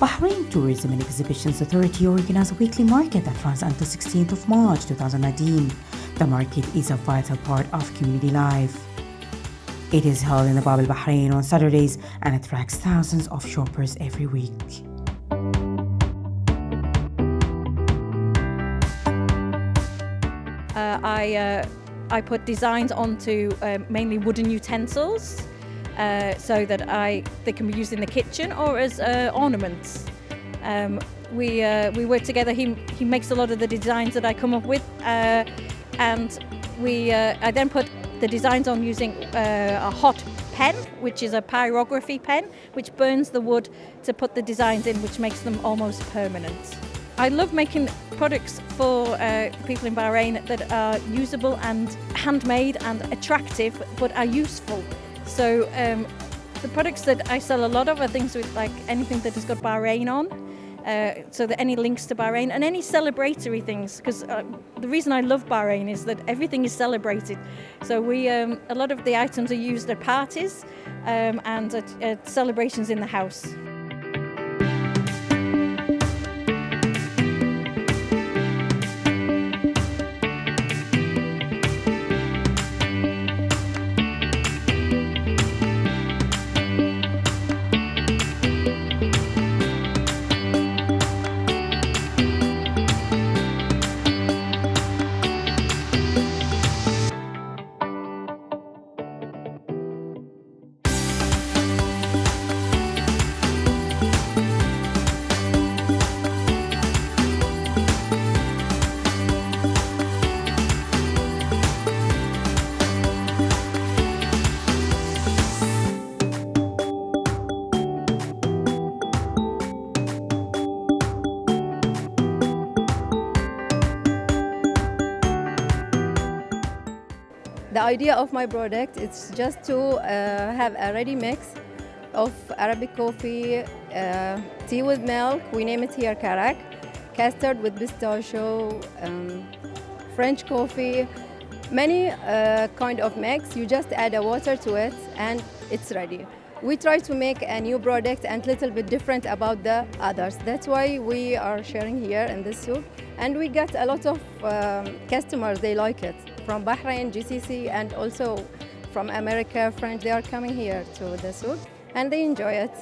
Bahrain Tourism and Exhibitions Authority organized a weekly market that runs until 16th of March 2019. The market is a vital part of community life. It is held in the Bab al-Bahrain on Saturdays and attracts thousands of shoppers every week. I put designs onto mainly wooden utensils so that they can be used in the kitchen or as ornaments. We work together. He makes a lot of the designs that I come up with, and I then put the designs on using a hot pen, which is a pyrography pen, which burns the wood to put the designs in, which makes them almost permanent. I love making products for people in Bahrain that are usable and handmade and attractive, but are useful. So the products that I sell a lot of are things with like anything that has got Bahrain on, so that any links to Bahrain and any celebratory things, because the reason I love Bahrain is that everything is celebrated. So a lot of the items are used at parties and at celebrations in the house. The idea of my product is just to have a ready mix of Arabic coffee, tea with milk, we name it here karak, custard with pistachio, French coffee, many kind of mix. You just add a water to it and it's ready. We try to make a new product and a little bit different about the others. That's why we are sharing here in this souk. And we get a lot of customers, they like it. From Bahrain, GCC, and also from America, French, they are coming here to the souk and they enjoy it.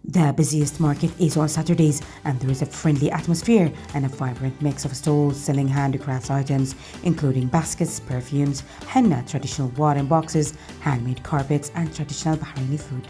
The busiest market is on Saturdays, and there is a friendly atmosphere and a vibrant mix of stalls selling handicrafts items, including baskets, perfumes, henna, traditional wooden boxes, handmade carpets, and traditional Bahraini food.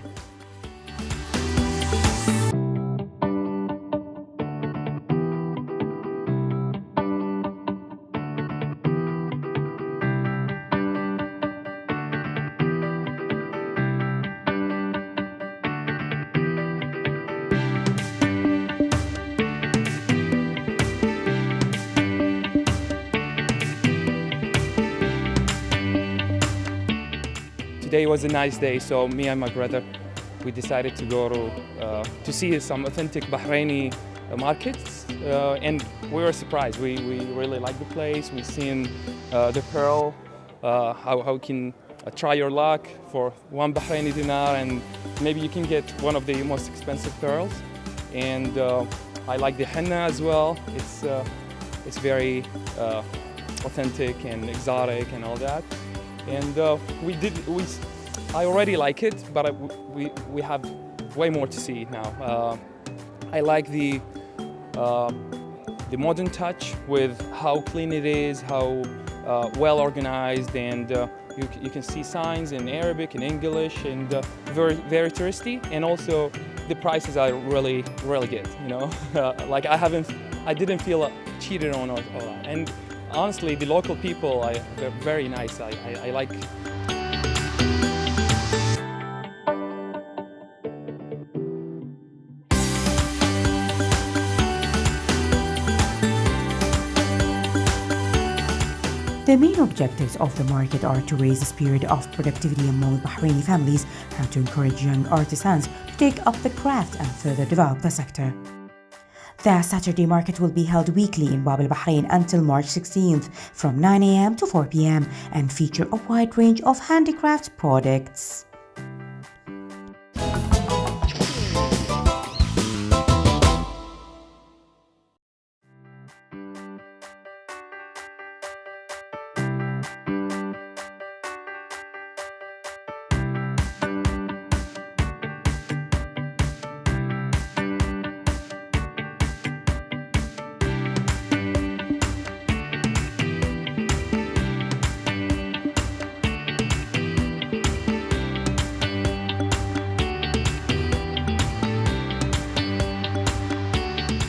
Today was a nice day, so me and my brother, we decided to go to see some authentic Bahraini markets, and we were surprised. We really like the place. We've seen the pearl, how you can try your luck for one Bahraini dinar, and maybe you can get one of the most expensive pearls. And I like the henna as well. It's very authentic and exotic and all that. And I already like it, but we have way more to see now. I like the modern touch with how clean it is, how well organized, and you can see signs in Arabic and English, and very touristy. And also the prices are really good. You know, like I didn't feel cheated on or and. Honestly, the local people, they're very nice. I like. The main objectives of the market are to raise the spirit of productivity among Bahraini families and to encourage young artisans to take up the craft and further develop the sector. The Saturday market will be held weekly in Bab al-Bahrain until March 16th from 9 a.m. to 4 p.m. and feature a wide range of handicraft products.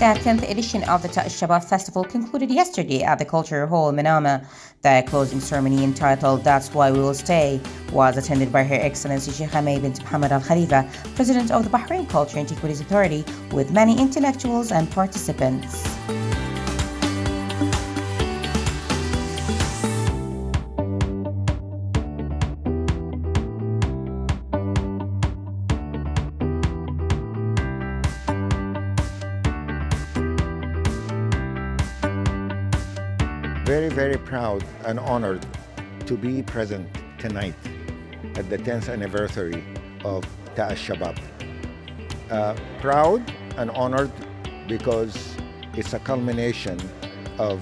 The 10th edition of the Ta' al-Shabab Festival concluded yesterday at the Culture Hall, Manama. The closing ceremony, entitled That's Why We Will Stay, was attended by Her Excellency Sheikh Hamay bint Mohammed Al Khalifa, President of the Bahrain Culture and Antiquities Authority, with many intellectuals and participants. Very, very proud and honored to be present tonight at the 10th anniversary of Ta' al-Shabab. Proud and honored because it's a culmination of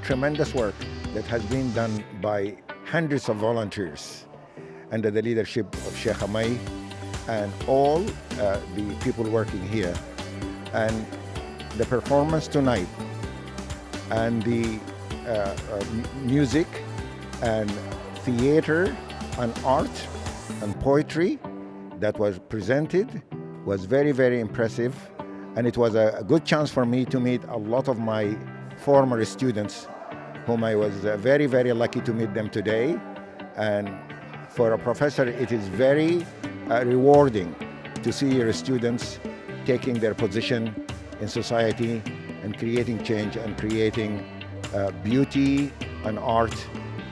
tremendous work that has been done by hundreds of volunteers under the leadership of Sheikh Hamay and all the people working here. And the performance tonight and the music and theater and art and poetry that was presented was very, very impressive, and it was a good chance for me to meet a lot of my former students whom I was very, very lucky to meet them today. And for a professor, it is very rewarding to see your students taking their position in society and creating change and creating beauty and art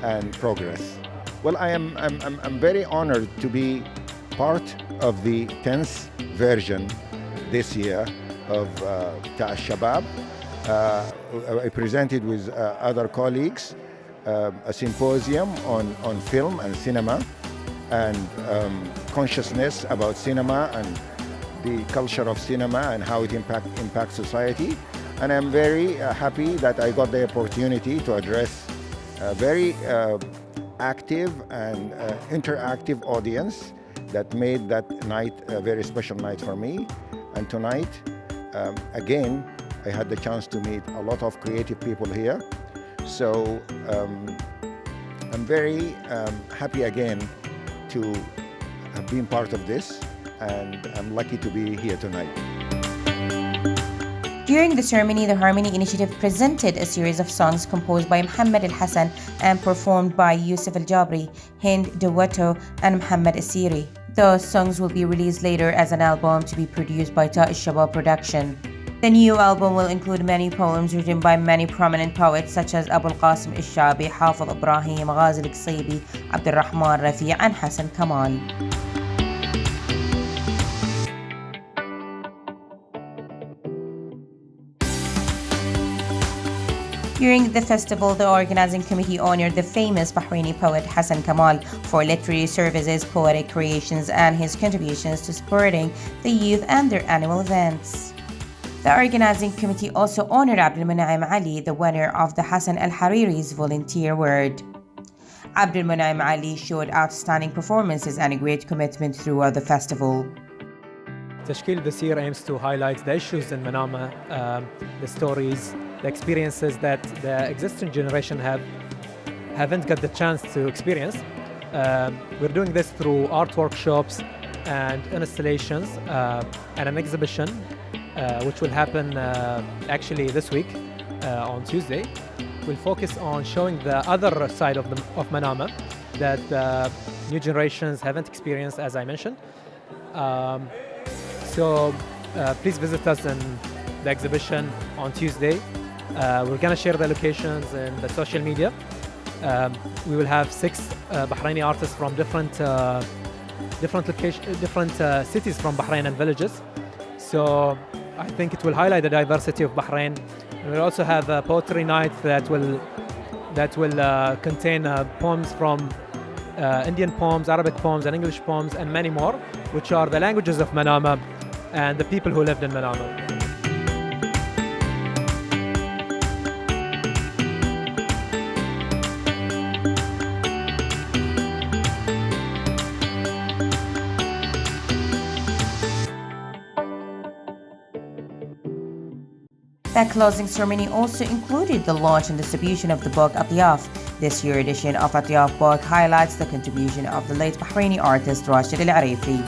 and progress. Well, I'm very honored to be part of the 10th version this year of Ta' al-Shabab. I presented with other colleagues a symposium on film and cinema and consciousness about cinema and the culture of cinema and how it impacts society. And I'm very happy that I got the opportunity to address a very active and interactive audience that made that night a very special night for me. And tonight, again, I had the chance to meet a lot of creative people here. So I'm very happy again to have been part of this, and I'm lucky to be here tonight. During the ceremony, the Harmony Initiative presented a series of songs composed by Mohammed Al Hassan and performed by Yusuf Al Jabri, Hind Dawato, and Mohammed Asiri. Those songs will be released later as an album to be produced by Ta' al-Shabab Production. The new album will include many poems written by many prominent poets such as Abu al-Qasim al-Shabi, Hafiz Ibrahim, Ghazi al-Qsaybi, Abdul Rahman Rafi', and Hassan Kamal. During the festival, the organizing committee honored the famous Bahraini poet Hassan Kamal for literary services, poetic creations, and his contributions to supporting the youth and their annual events. The organizing committee also honored Abdul Munaim Ali, the winner of the Hassan Al Hariri's Volunteer Award. Abdul Munaim Ali showed outstanding performances and a great commitment throughout the festival. Tashkil this year aims to highlight the issues in Manama, the stories, the experiences that the existing generation haven't got the chance to experience. We're doing this through art workshops and installations and an exhibition which will happen actually this week on Tuesday. We'll focus on showing the other side of Manama that new generations haven't experienced, as I mentioned. So please visit us in the exhibition on Tuesday. We're going to share the locations in the social media. We will have 6 Bahraini artists from different cities from Bahrain and villages. So I think it will highlight the diversity of Bahrain. And we'll also have a poetry night that will contain poems from Indian poems, Arabic poems, and English poems, and many more, which are the languages of Manama and the people who lived in Manama. That closing ceremony also included the launch and distribution of the book Atyaf. This year's edition of Atyaf book highlights the contribution of the late Bahraini artist Rashid Al Arifi.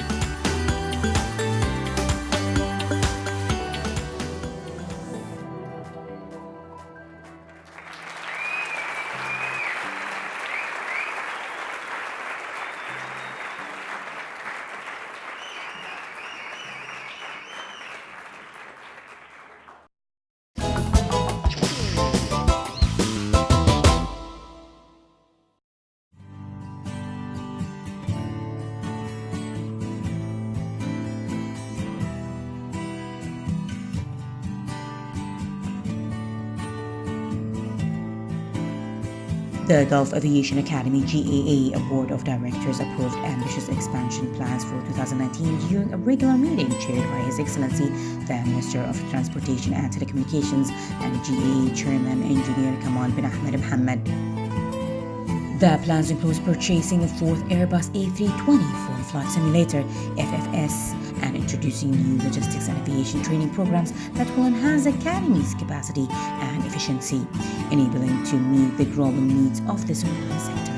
The Gulf Aviation Academy GAA, a board of directors, approved ambitious expansion plans for 2019 during a regular meeting chaired by His Excellency the Minister of Transportation and Telecommunications and GAA Chairman Engineer Kamal bin Ahmed Mohammed. The plans include purchasing a fourth Airbus A320 full flight simulator (FFS) and introducing new logistics and aviation training programs that will enhance the Academy's capacity and efficiency, enabling to meet the growing needs of the civilian sector.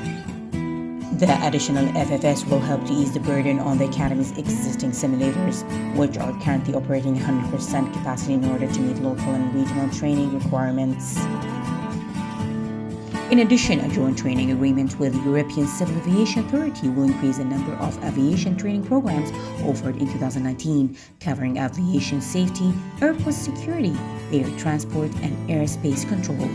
The additional FFS will help to ease the burden on the Academy's existing simulators, which are currently operating 100% capacity in order to meet local and regional training requirements. In addition, a joint training agreement with the European Civil Aviation Authority will increase the number of aviation training programs offered in 2019, covering aviation safety, airport security, air transport, and airspace control.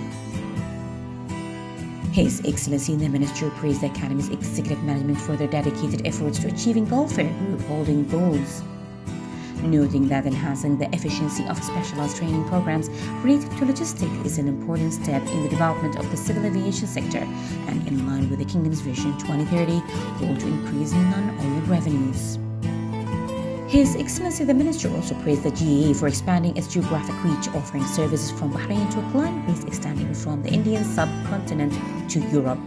His Excellency the Minister praised the Academy's executive management for their dedicated efforts to achieving Gulf Air Group holding goals, noting that enhancing the efficiency of specialized training programs related to logistics is an important step in the development of the civil aviation sector and in line with the Kingdom's Vision 2030 goal to increase non-oil revenues. His Excellency the Minister also praised the GAA for expanding its geographic reach, offering services from Bahrain to a client base extending from the Indian subcontinent to Europe.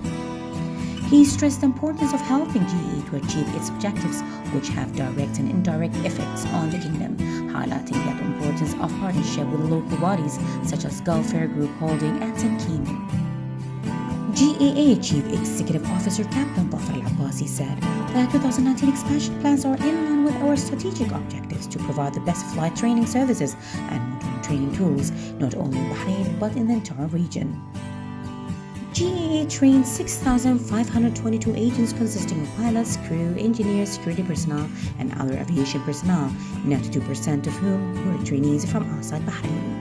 He stressed the importance of helping GAA to achieve its objectives, which have direct and indirect effects on the Kingdom, highlighting the importance of partnership with local bodies such as Gulf Air Group Holding and Tamkeen. GAA Chief Executive Officer Captain Dhafar Al-Abbasi said that 2019 expansion plans are in line with our strategic objectives to provide the best flight training services and modern training tools, not only in Bahrain but in the entire region. GAA trained 6,522 agents consisting of pilots, crew, engineers, security personnel, and other aviation personnel, 92% of whom were trainees from outside Bahrain.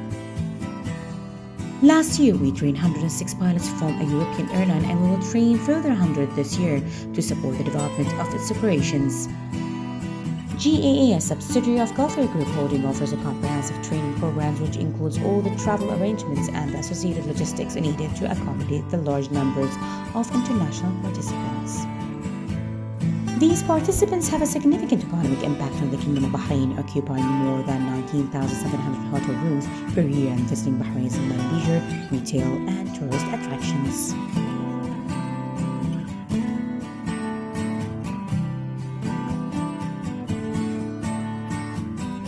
Last year, we trained 106 pilots from a European airline, and we will train further 100 this year to support the development of its operations. GAA, a subsidiary of Gulf Air Group Holding, offers a comprehensive training program which includes all the travel arrangements and the associated logistics needed to accommodate the large numbers of international participants. These participants have a significant economic impact on the Kingdom of Bahrain, occupying more than 19,700 hotel rooms per year and visiting Bahrain's many leisure, retail, and tourist attractions.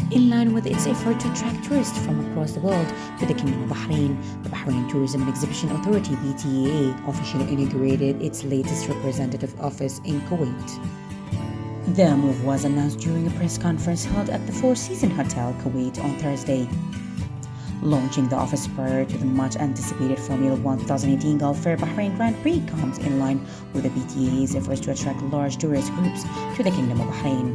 In line with its effort to attract tourists from across the world to the Kingdom of Bahrain, the Bahrain Tourism and Exhibition Authority (BTAA) officially inaugurated its latest representative office in Kuwait. The move was announced during a press conference held at the Four Seasons Hotel, Kuwait on Thursday. Launching the office prior to the much-anticipated Formula 1 2018 Gulf Air Bahrain Grand Prix comes in line with the BTAA's efforts to attract large tourist groups to the Kingdom of Bahrain.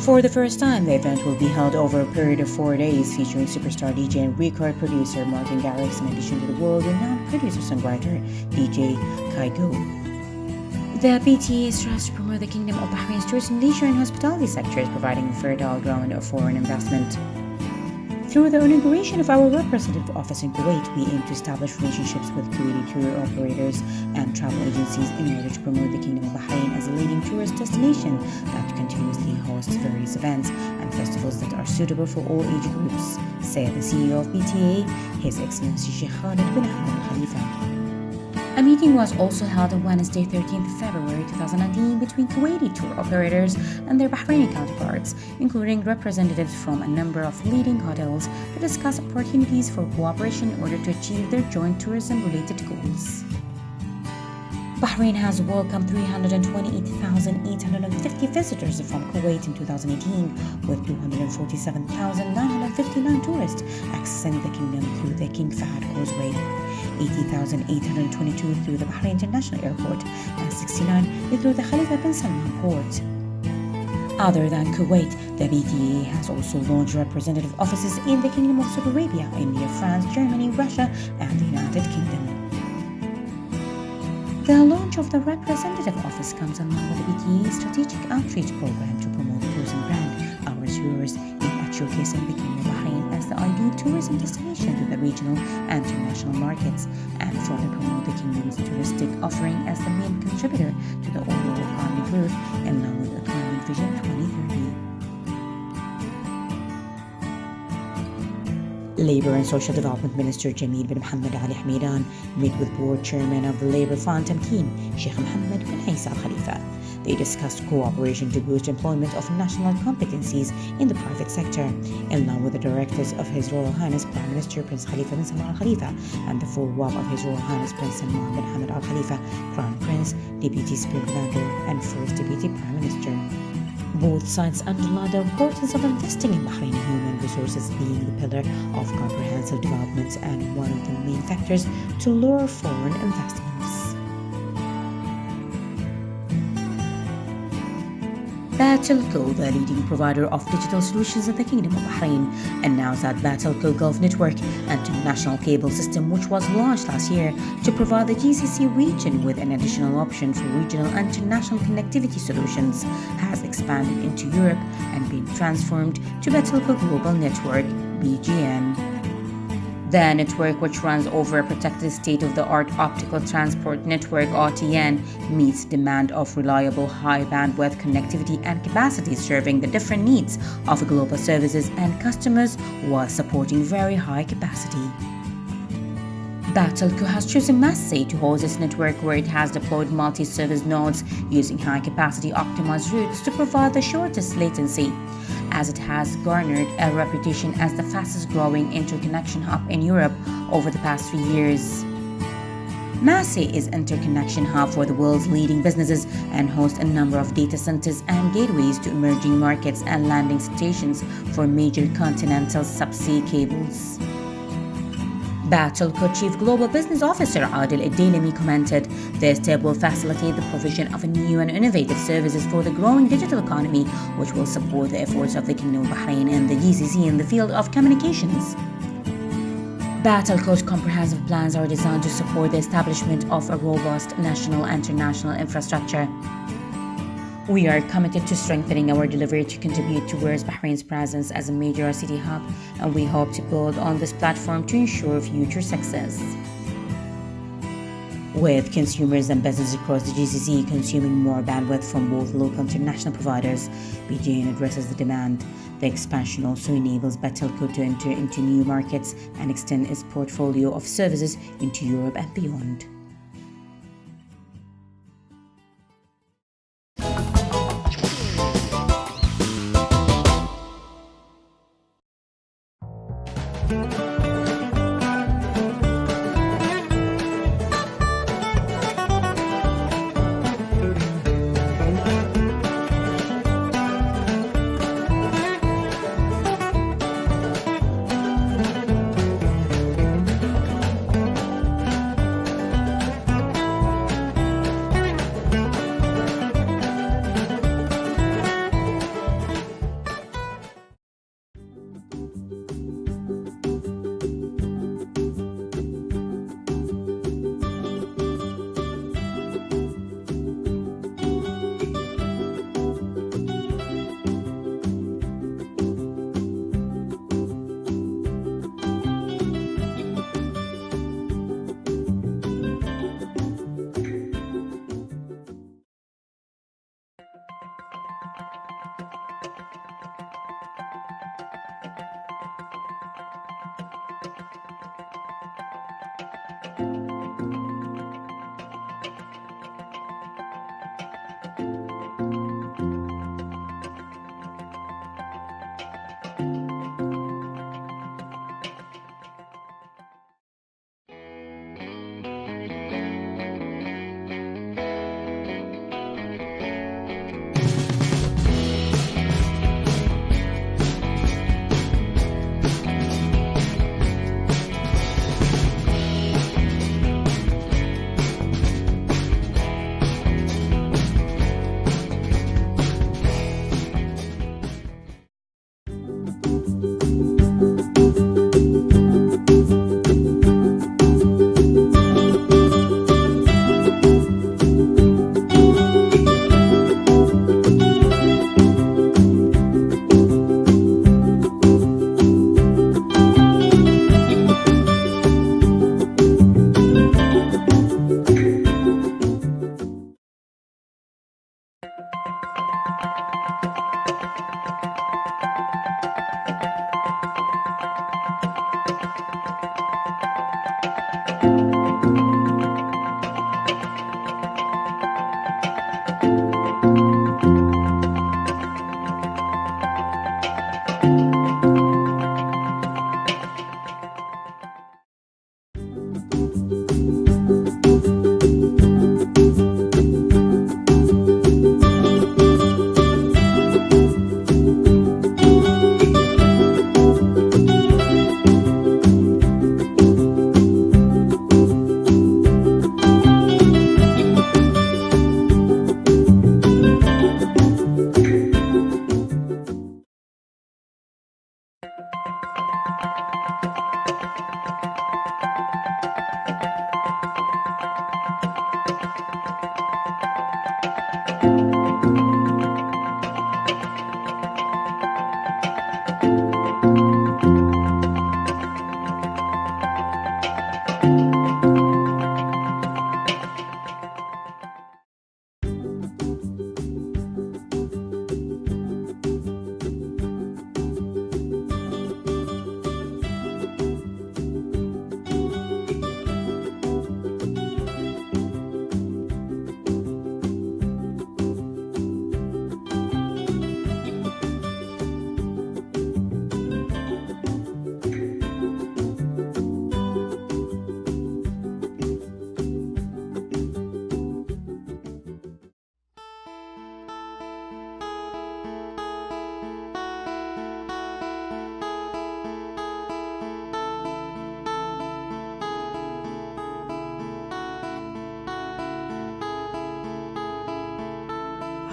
For the first time, the event will be held over a period of 4 days, featuring superstar DJ and record producer Martin Garrix, in addition to the world-renowned producer-songwriter DJ Kygo. The BTA strives to promote the Kingdom of Bahrain's tourism, leisure, and hospitality sectors, providing a fertile ground of foreign investment. Through the inauguration of our representative office in Kuwait, we aim to establish relationships with Kuwaiti tour operators and travel agencies in order to promote the Kingdom of Bahrain as a leading tourist destination that continuously hosts various events and festivals that are suitable for all age groups, said the CEO of BTA, His Excellency Sheikh Khalid bin Ahmed Al Khalifa. A meeting was also held on Wednesday, 13th February 2019 between Kuwaiti tour operators and their Bahraini counterparts, including representatives from a number of leading hotels, to discuss opportunities for cooperation in order to achieve their joint tourism-related goals. Bahrain has welcomed 328,850 visitors from Kuwait in 2018, with 247,959 tourists accessing the kingdom through the King Fahd Causeway, 80,822 through the Bahrain International Airport, and 69 through the Khalifa bin Salman Port. Other than Kuwait, the BTA has also launched representative offices in the Kingdom of Saudi Arabia, India, France, Germany, Russia, and the United Kingdom. The launch of the representative office comes along with the BTA's strategic outreach program to promote the tourism brand, Ours Yours, aimed at showcasing the Kingdom of Bahrain as the ideal tourism destination to the regional and international markets and further promote the kingdom's touristic offering as the main contributor to the overall economic growth in line with Economic Vision 2030. Labour and Social Development Minister Jamil bin Mohammed Ali Hamidan met with Board Chairman of the Labour Fund Tamkeen, Sheikh Mohammed bin Isa Al Khalifa. They discussed cooperation to boost employment of national competencies in the private sector, in line with the directives of His Royal Highness Prime Minister Prince Khalifa bin Salman Al Khalifa and the full WAP of His Royal Highness Prince Salman bin Hamad Al Khalifa, Crown Prince, Deputy Supreme Commander, and First Deputy Prime Minister. Both sides underlined the importance of investing in Bahraini human resources being the pillar of comprehensive development and one of the main factors to lure foreign investments. Battleco, the leading provider of digital solutions in the Kingdom of Bahrain, announced that Battleco Gulf Network, an international cable system which was launched last year to provide the GCC region with an additional option for regional and international connectivity solutions, has expanded into Europe and been transformed to Battleco Global Network, BGN. The network, which runs over a protected state-of-the-art optical transport network (OTN), meets demand of reliable high-bandwidth connectivity and capacity, serving the different needs of global services and customers while supporting very high capacity. Battleco has chosen Massey to host its network, where it has deployed multi-service nodes using high-capacity optimized routes to provide the shortest latency, as it has garnered a reputation as the fastest-growing interconnection hub in Europe over the past 3 years. Massey is interconnection hub for the world's leading businesses and hosts a number of data centers and gateways to emerging markets and landing stations for major continental subsea cables. Battleco Chief Global Business Officer Adil Ad-Dailami commented, "This step will facilitate the provision of new and innovative services for the growing digital economy, which will support the efforts of the Kingdom of Bahrain and the GCC in the field of communications." Battleco's comprehensive plans are designed to support the establishment of a robust national and international infrastructure. We are committed to strengthening our delivery to contribute towards Bahrain's presence as a major ICT hub, and we hope to build on this platform to ensure future success. With consumers and businesses across the GCC consuming more bandwidth from both local and international providers, BGN addresses the demand. The expansion also enables Battleco to enter into new markets and extend its portfolio of services into Europe and beyond.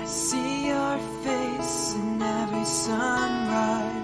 I see your face in every sunrise.